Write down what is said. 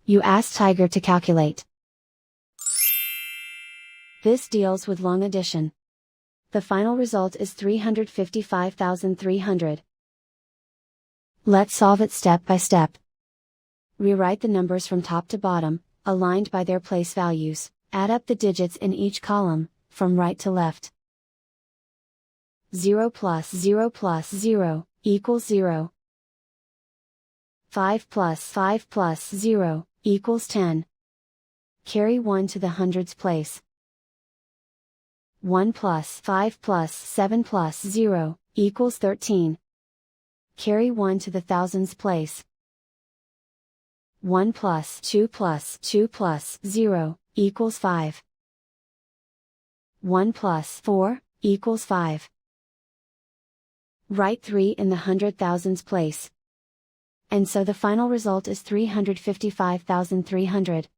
You ask Tiger to calculate. This deals with long addition. The final result is 355,300. Let's solve it step by step. Rewrite the numbers from top to bottom, aligned by their place values. Add up the digits in each column, from right to left. 0 plus 0 plus 0, equals 0. 5 plus 5 plus 0, equals 10. Carry 1 to the hundreds place. 1 plus 5 plus 7 plus 0, equals 13. Carry 1 to the thousands place. 1 plus 2 plus 2 plus 0, equals 5. 1 plus 4, equals 5. Write 3 in the hundred thousands place. And so the final result is 355,300.